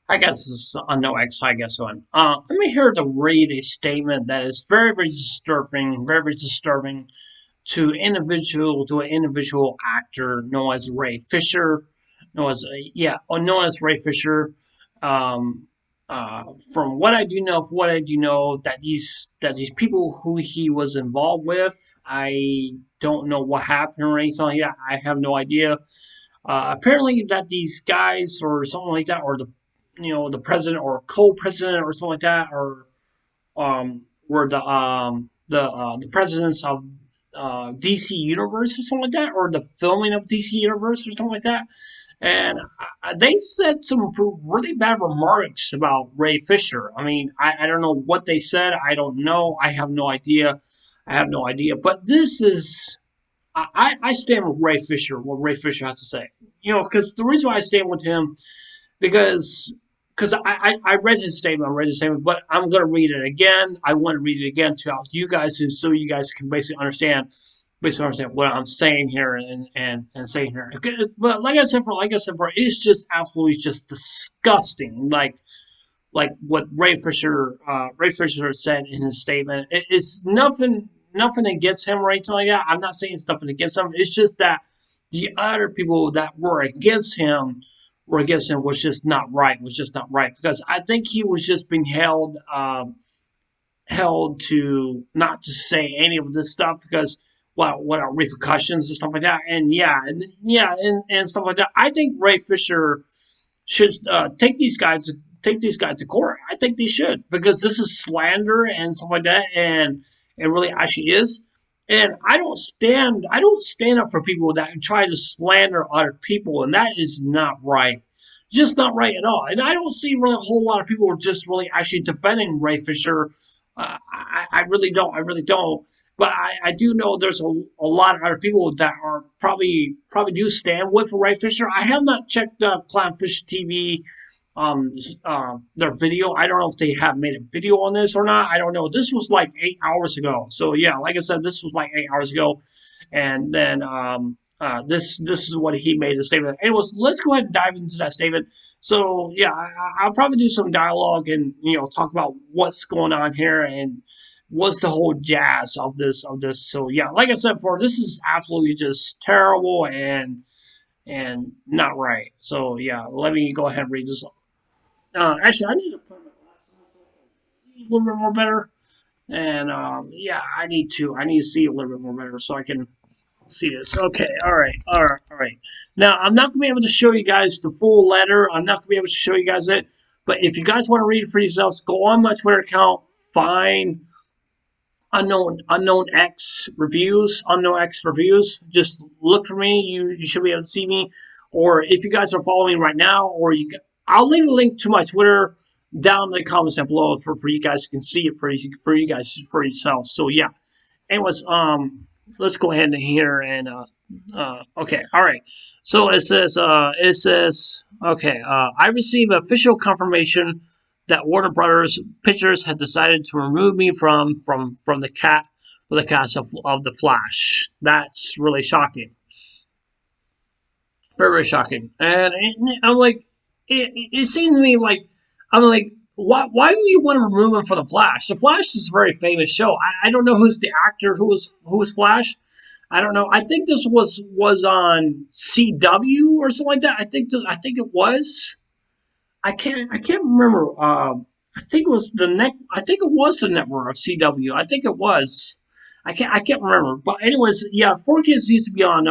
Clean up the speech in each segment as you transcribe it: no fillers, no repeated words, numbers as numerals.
I guess it's on no X. I guess on. I'm here to read a statement that is very, very disturbing, very, very disturbing to an individual actor known as Ray Fisher, known as Ray Fisher. Um, from what I do know, that these people who he was involved with, I don't know what happened or anything like that. I have no idea. Apparently, that these guys or something like that, or the president or co-president or something like that, or were the presidents of DC Universe or something like that, or the filming of DC Universe or something like that. And they said some really bad remarks about Ray Fisher. I mean, I don't know what they said. I don't know. I have no idea. I have no idea. But this is I stand with Ray Fisher. What Ray Fisher has to say, because the reason why I stand with him because I read his statement. I read his statement, but I'm going to read it again. I want to read it again to you guys, so you guys can basically understand what I'm saying here and saying here. But like I said, it's just absolutely just disgusting. Like what Ray Fisher said in his statement. It's nothing against him or anything like that. I'm not saying it's nothing against him. It's just that the other people that were against him was just not right. Was just not right because I think he was just being held to not to say any of this stuff because what are repercussions and stuff like that. And stuff like that. I think Ray Fisher should take these guys to court. I think they should because this is slander and stuff like that, and it really actually is. And I don't stand up for people that try to slander other people, and that is not right. Just not right at all. And I don't see really a whole lot of people just really actually defending Ray Fisher. I really don't. I really don't. But I do know there's a lot of other people that are probably do stand with Ray Fisher. I have not checked Clownfish TV their video. I don't know if they have made a video on this or not. I don't know. This was like 8 hours ago. So yeah, like I said, this was like 8 hours ago, and then this is what he made a statement. Anyways, let's go ahead and dive into that statement. So yeah, I'll probably do some dialogue and talk about what's going on here and what's the whole jazz of this. So yeah, like I said before, this is absolutely just terrible and not right. So yeah, let me go ahead and read this. Actually, I need to put my glasses on so I can see a little bit more better. And yeah, I need to see a little bit more better so I can see this. Okay, all right. Now I'm not gonna be able to show you guys the full letter. I'm not gonna be able to show you guys it. But if you guys want to read it for yourselves, go on my Twitter account, find unknown X reviews. Just look for me. You should be able to see me. Or if you guys are following me right now, I'll leave a link to my Twitter down in the comments down below for you guys can see it for you guys for yourselves. So yeah. Anyways, let's go ahead and here and okay, all right. So it says okay. I received official confirmation that Warner Brothers Pictures has decided to remove me from the cast of the Flash. That's really shocking, very very shocking. And I'm like, it seems to me like I'm like, why do you want to remove him from the Flash? The Flash is a very famous show. I don't know who's the actor who was Flash. I don't know. I think this was on CW or something like that. I think it was. I can't remember. I think it was I think it was the network of CW. I think it was. I can't remember. But anyways, yeah, 4Kids used to be on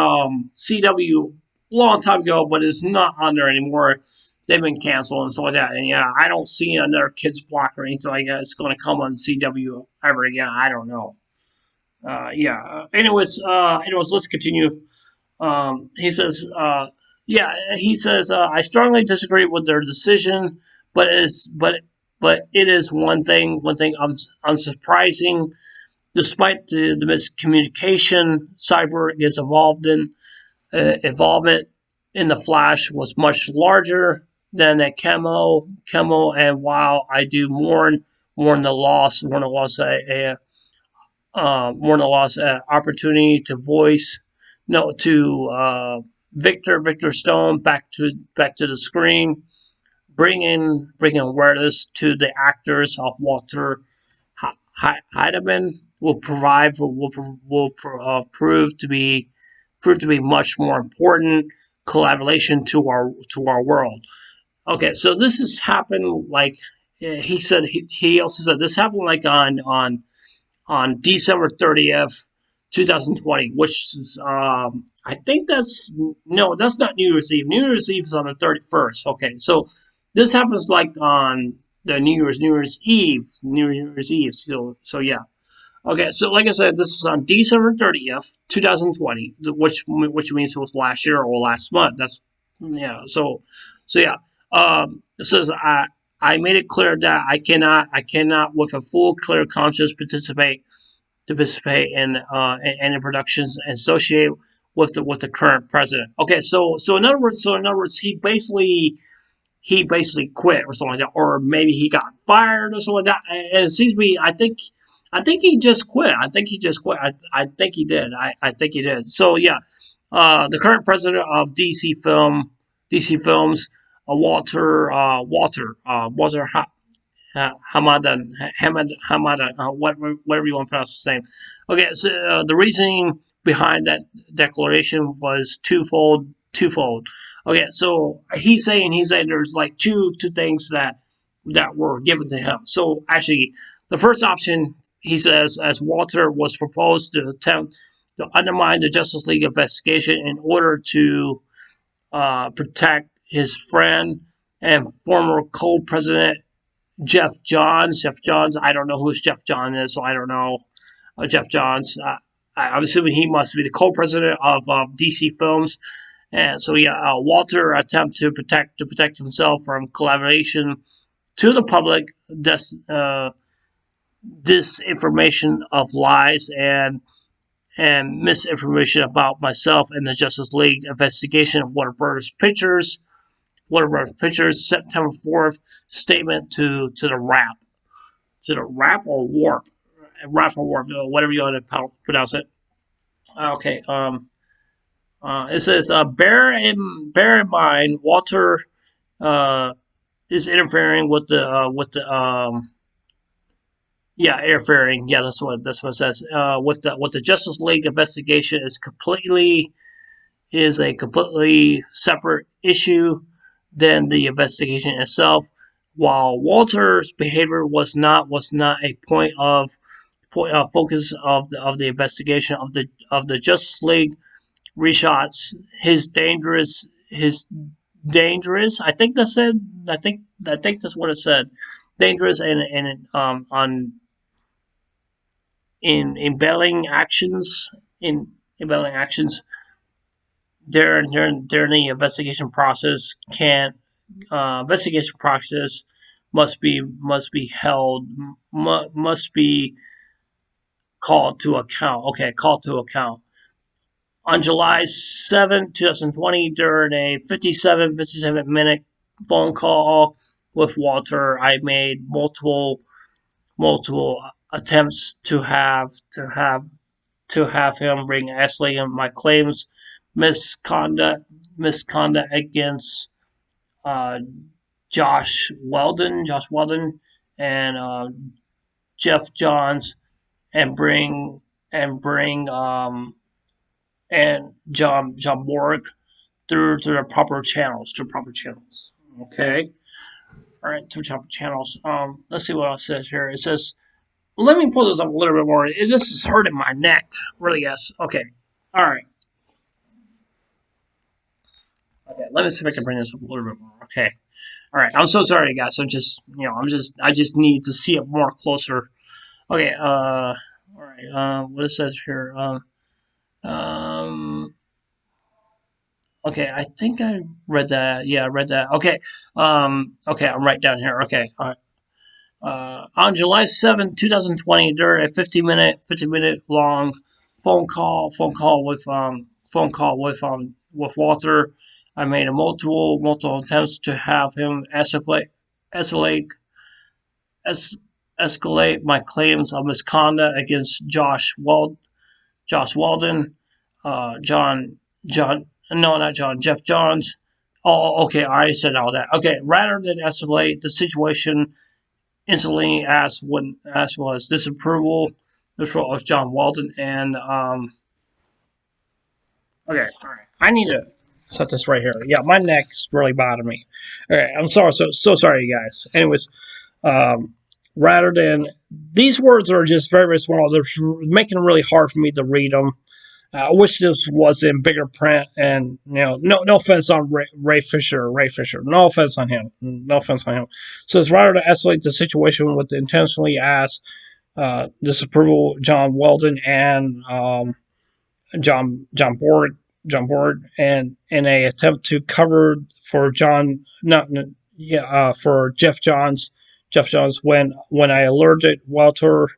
CW a long time ago, but it's not on there anymore. They've been canceled and stuff like that. And yeah, I don't see another kids block or anything like that. It's going to come on CW ever again. I don't know. Yeah. Anyways, let's continue. He says, he says, I strongly disagree with their decision, but it is one thing unsurprising. Despite the miscommunication Cyborg is involvement in the Flash was much larger than that Chemo, and while I do mourn the loss, mourn the loss opportunity to voice no to Victor Stone back to the screen. bringing awareness to the actors of Walter Heidemann will prove to be much more important collaboration to our world. Okay, so this has happened like he said. He also said this happened like on December 30th, 2020, which is I think that's no, that's not New Year's Eve. New Year's Eve is on the 31st. Okay, so this happens like on the New Year's Eve. So yeah. Okay, so like I said, this is on December 30th, 2020, which means it was last year or last month. That's yeah. So yeah. It says I made it clear that I cannot with a full clear conscience participate in any productions associated with the current president. Okay, so in other words, he basically quit or something like that, or maybe he got fired or something like that. And it seems to be, I think he just quit. I think he just quit. I think he did. I think he did. So yeah, the current president of DC Films, Walter Hamadan, Hamadan, whatever you want to pronounce his name. Okay, so the reasoning behind that declaration was twofold. Twofold. Okay, so he's saying there's like two things that were given to him. So actually, the first option he says, as Walter was proposed to attempt to undermine the Justice League investigation in order to protect his friend and former co-president Jeff Johns. Jeff Johns. I don't know who Jeff Johns is, so I don't know Jeff Johns. I'm assuming he must be the co-president of DC Films. And so yeah, Walter attempt to protect himself from collaboration to the public, disinformation of lies and misinformation about myself and the Justice League investigation of Warner Brothers Pictures. Warner Brothers Pictures September 4th statement to the Wrap. To the Wrap or Warp? Wrap or Warp, whatever you want to pronounce it. Okay. It says, bear in mind, Walter uh, is interfering yeah, interfering. Yeah, that's what it says. With the Justice League investigation is a completely separate issue than the investigation itself. While Walter's behavior was not a point of focus of the investigation of the Justice League reshots, his dangerous. I think that's it. I think that's what it said. Dangerous and on in in embezzling actions during the investigation process can investigation process must be held must be called to account. Okay, called to account. On July 7th, 2020, during a 57 minute phone call with Walter, I made multiple attempts to have him bring Ashley and my claims misconduct against uh, Josh Weldon, and Jeff Johns, and bring and John Borg through the proper channels, Okay, all right, through proper channels. Let's see what else it says here. It says, let me pull this up a little bit more. This is hurting my neck, really. Yes. Okay. All right. Okay. Let me see if I can bring this up a little bit more. Okay. All right. I'm so sorry, guys. I just need to see it more closer. Okay. All right. What it says here. Um. Okay. I think I read that. Yeah, I read that. Okay. Okay. I'm right down here. Okay. All right. On July 7th, 2020, during a 50 minute long phone call with Walter, I made a multiple attempts to have him escalate es- escalate my claims of misconduct against Josh Walden, John John no, not John, Jeff Johns, Oh, okay. I already said all that. Okay. Rather than escalate the situation instantly, as was disapproval of John Walton and Okay, all right. I need to set this right here. Yeah, my neck's really bothering me. All right, I'm sorry. So sorry, you guys. Anyways, um, rather than these words are just very very small. They're making it really hard for me to read them. I wish this was in bigger print. And no offense on Ray Fisher. Ray Fisher. No offense on him. No offense on him. So it's rather to escalate the situation with the intentionally ask disapproval John Weldon and John Board, and in a attempt to cover for John, not yeah, for Jeff Johns when I alerted Walter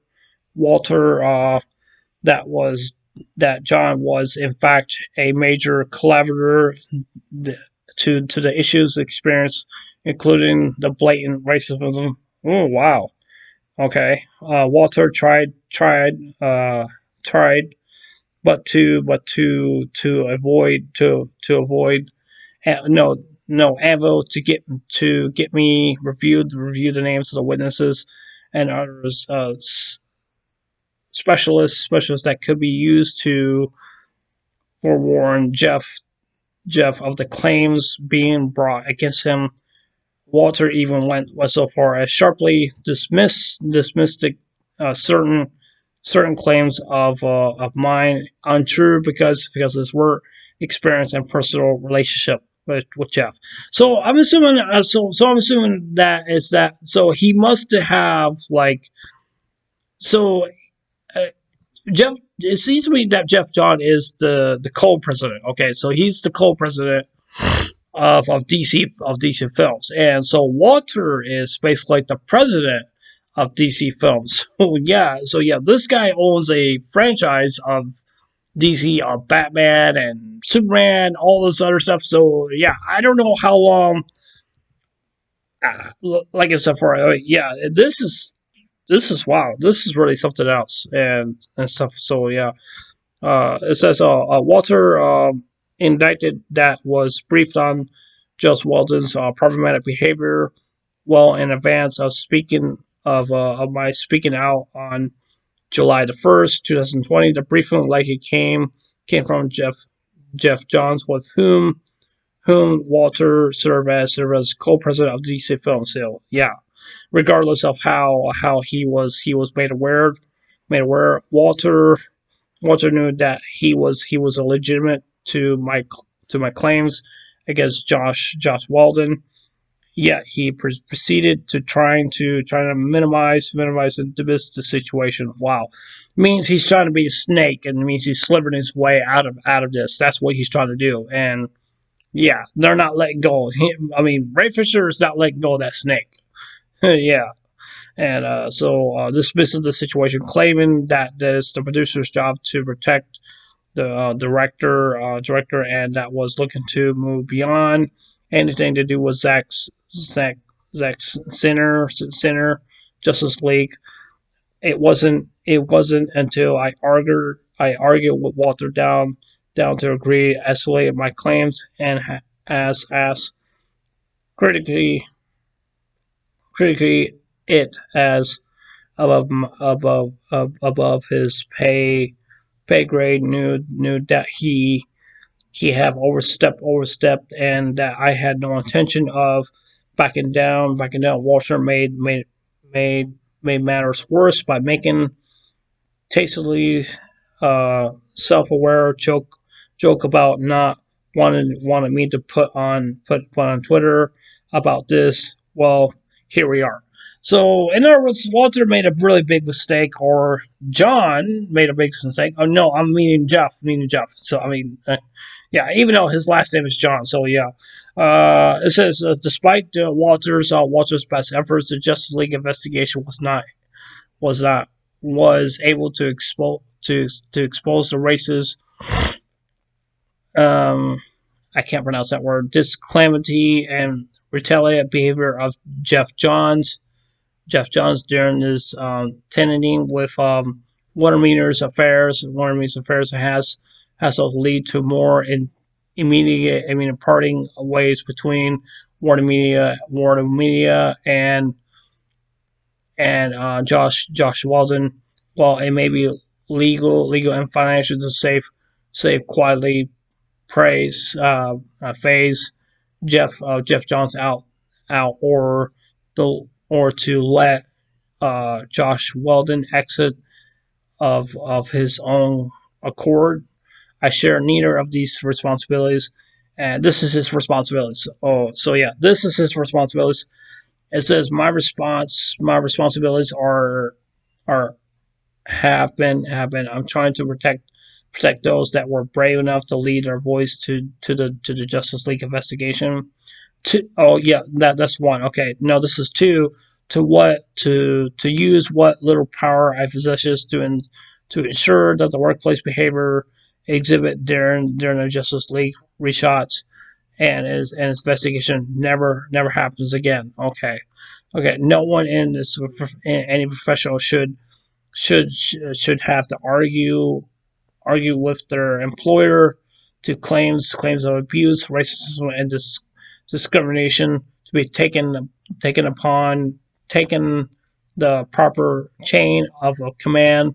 that John was in fact a major collaborator to the issues experienced, including the blatant racism. Oh wow, okay. Walter tried but to avoid no Anvil to get me review the names of the witnesses and others specialists that could be used to forewarn Jeff of the claims being brought against him. Walter even went so far as sharply dismissed certain claims of mine untrue because of his work experience and personal relationship with Jeff. So I'm assuming I'm assuming that so he must have so uh, Jeff. It seems to me that Jeff John is the co-president. Okay, so he's the co-president of DC Films, and so Walter is basically like the president of DC Films. So yeah, this guy owns a franchise of DC, Batman and Superman, all this other stuff. So yeah, I don't know how long. Like I said, yeah, this is wow, this is really something else and stuff. So yeah, it says Walter indicted that was briefed on Just Walton's problematic behavior well in advance of my speaking out on July 1st, 2020. The briefing likely came from Jeff Johns, with whom Walter served as co-president of DC Film. So yeah, regardless of how he was made aware, Walter knew that he was a legitimate to my claims against Josh Walden. Yet he proceeded to trying to minimize and diminish the situation. Wow, means he's trying to be a snake, and means he's slithering his way out of this. That's what he's trying to do, and yeah, they're not letting go. I mean, Ray Fisher is not letting go of that snake. Yeah, and so dismisses the situation, claiming that it's the producer's job to protect the director, and that was looking to move beyond anything to do with Zack's Sinner Justice League. It wasn't until I argued with Walter down to agree, escalated my claims, and as critically critically it as above his pay grade, knew that he have overstepped, and that I had no intention of backing down. Walter made made matters worse by making tastefully self-aware joke about not wanting me to put on Twitter about this. Well, here we are. So, in other words, Walter made a really big mistake, or John made a big mistake. Oh no, I'm meaning Jeff. So, I mean, yeah, even though his last name is John. So, yeah. It says, despite Walter's best efforts, the Justice League investigation was not was able to expose the racist, um, I can't pronounce that word, disclamity and retaliated behavior of Jeff Johns. During his tenanting with Warner Media Affairs has to lead to more immediate, I mean, parting ways between Warner Media, and Josh Walden. While it may be legal and financial to save quietly praise phase Jeff Johns out or to let Josh Weldon exit of his own accord. I share neither of these responsibilities, and this is his responsibilities. Oh, so yeah, this is his responsibilities. It says my responsibilities are have been. I'm trying to protect those that were brave enough to lead their voice to the Justice League investigation. Oh yeah, that's one. Okay, no, this is two. To use what little power I possess to ensure that the workplace behavior exhibit during the Justice League reshots and his investigation never happens again. Okay. No one in this any professional should have to argue with their employer to claims of abuse, racism, and discrimination to be taken the proper chain of command,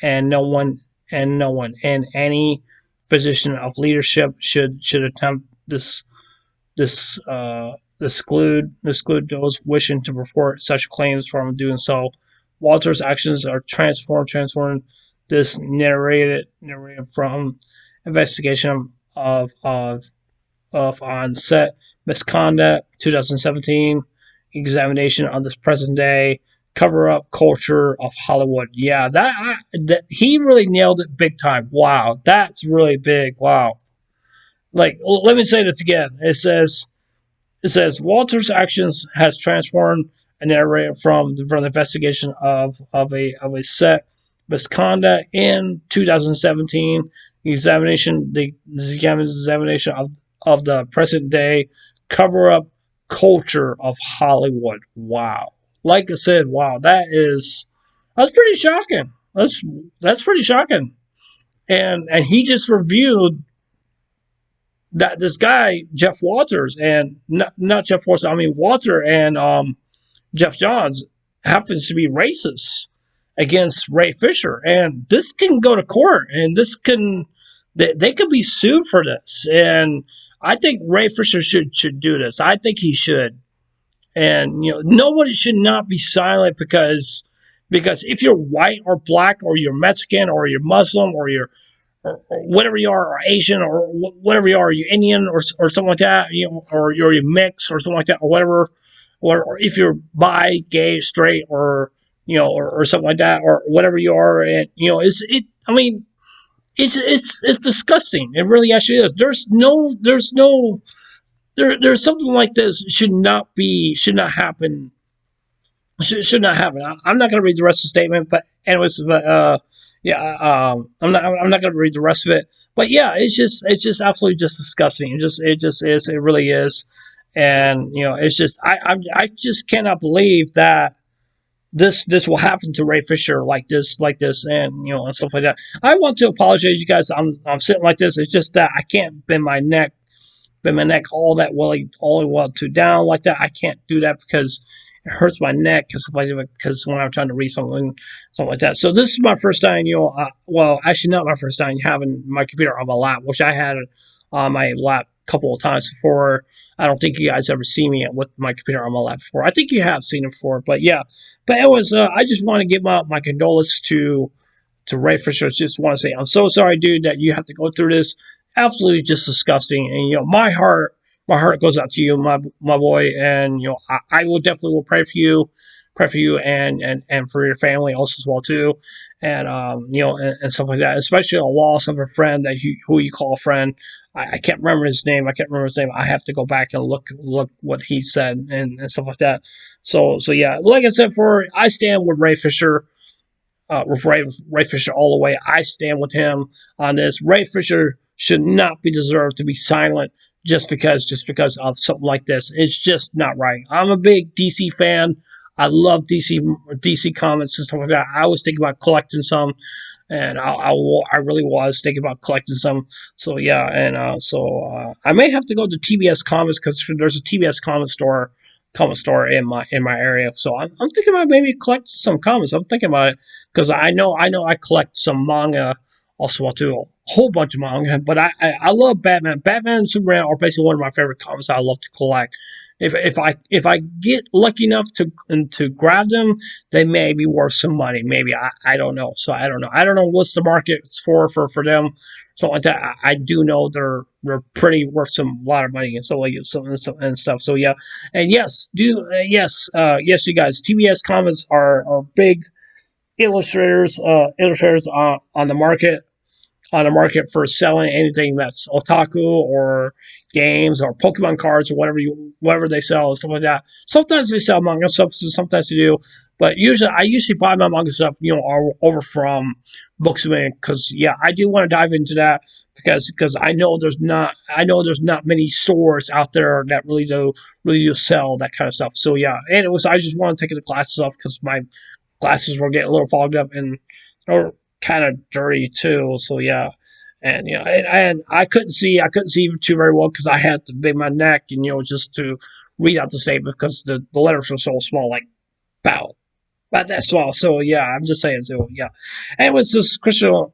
and no one in any position of leadership should attempt this exclude those wishing to report such claims from doing so. Walter's actions are transformed this narrated from investigation of on set misconduct 2017 examination of this present day cover up culture of Hollywood. Yeah, that he really nailed it big time. Wow, that's really big. Wow. Like, let me say this again. It says Walter's actions has transformed a narrator from the investigation of a set misconduct in 2017 the examination of the present day cover up culture of Hollywood. Wow. Like I said, wow, that's pretty shocking. That's pretty shocking. And he just reviewed that this guy Jeff Walters and not Jeff Walters, I mean Walter and Jeff Johns happens to be racist against Ray Fisher, and this can go to court, and they could be sued for this, and I think Ray Fisher should do this. I think he should, and nobody should not be silent because if you're white or black or you're Mexican or you're Muslim or whatever you are, or Asian, or whatever you are, you're Indian or something like that, or you're mixed or something like that, or whatever, or if you're bi, gay, straight, or something like that, or whatever you are, and I mean, it's disgusting. It really actually is. There's something like this should not happen. Should not happen. I'm not going to read the rest of the statement, but anyways, yeah, I'm not going to read the rest of it, but yeah, it's just absolutely just disgusting. It just is. It really is, and it's just I just cannot believe that this will happen to Ray Fisher like this, and and stuff like that. I want to apologize, you guys. I'm sitting like this. It's just that I can't bend my neck all that all the way to down like that. I can't do that because it hurts my neck because when I'm trying to read something like that. So this is my first time, well, actually not my first time having my computer on my lap, which I had on my lap a couple of times before. I don't think you guys ever see me with my computer on my lap before. I think you have seen it before, but yeah. But it was. I just want to give my condolences to Ray Fisher. Just want to say I'm so sorry, dude, that you have to go through this. Absolutely just disgusting. And my heart goes out to you, my boy. And I will definitely pray for you and for your family also as well too. And and stuff like that. Especially a loss of a friend who you call a friend. I can't remember his name. I have to go back and look what he said and stuff like that. So yeah, like I said, I stand with Ray Fisher. With Ray Fisher all the way. I stand with him on this. Ray Fisher should not be deserved to be silent just because of something like this. It's just not right. I'm a big DC fan. I love DC comics and stuff like that. I was thinking about collecting some. and I really was thinking about collecting some. So yeah, and I may have to go to TBS Comics because there's a TBS comic store in my area. So I'm thinking about maybe collect some comics. I'm thinking about it because I know I collect some manga. Also, too, a whole bunch of manga, but I love Batman. Batman and Superman are basically one of my favorite comics I love to collect. If I get lucky enough to grab them, they may be worth some money. Maybe I don't know. So I don't know what's the market for them. Something like that. I do know they're pretty worth some lot of money and so like and stuff. So yeah, and yes, you guys. TBS Comics are big illustrators on the market for selling anything that's otaku or games or Pokemon cards or whatever they sell and stuff like that. Sometimes they sell manga stuff, sometimes they do, but I usually buy my manga stuff, over from Booksman because yeah, I do want to dive into that because I know there's not many stores out there that really do sell that kind of stuff. So yeah, and it was I just want to take the glasses off because my glasses were getting a little fogged up and or kind of dirty too. So yeah, and and I couldn't see too very well because I had to bend my neck and just to read out the statement because the letters were so small, like bow, but that's small. So yeah, I'm just saying. So yeah, and it was just Christian.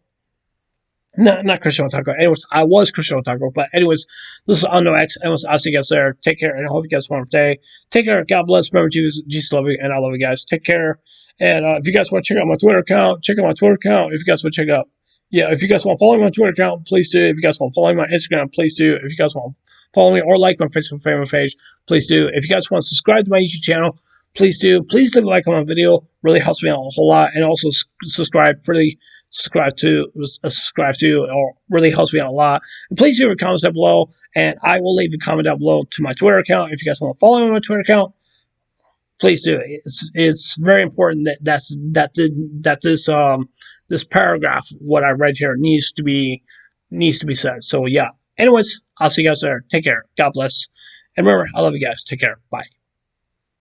No, not Christian Otaku. Anyways, I was Christian Otaku. But anyways, this is Unknown X. Anyways, I'll see you guys there. Take care, and I hope you guys have a wonderful day. Take care. God bless. Remember, Jesus love you, and I love you guys. Take care. And if you guys want to check out my Twitter account, check out my Twitter account. If you guys want to check out, yeah, if you guys want to follow my Twitter account, please do. If you guys want to follow my Instagram, please do. If you guys want to follow me or like my Facebook family page, please do. If you guys want to subscribe to my YouTube channel, please do. Please leave a like on my video. Really helps me out a whole lot. And also subscribe to or really helps me out a lot. And please leave your comments down below, and I will leave a comment down below to my Twitter account. If you guys want to follow me on my Twitter account, please do. It's very important that this paragraph what I read here needs to be said. So yeah. Anyways, I'll see you guys there. Take care. God bless. And remember, I love you guys. Take care. Bye.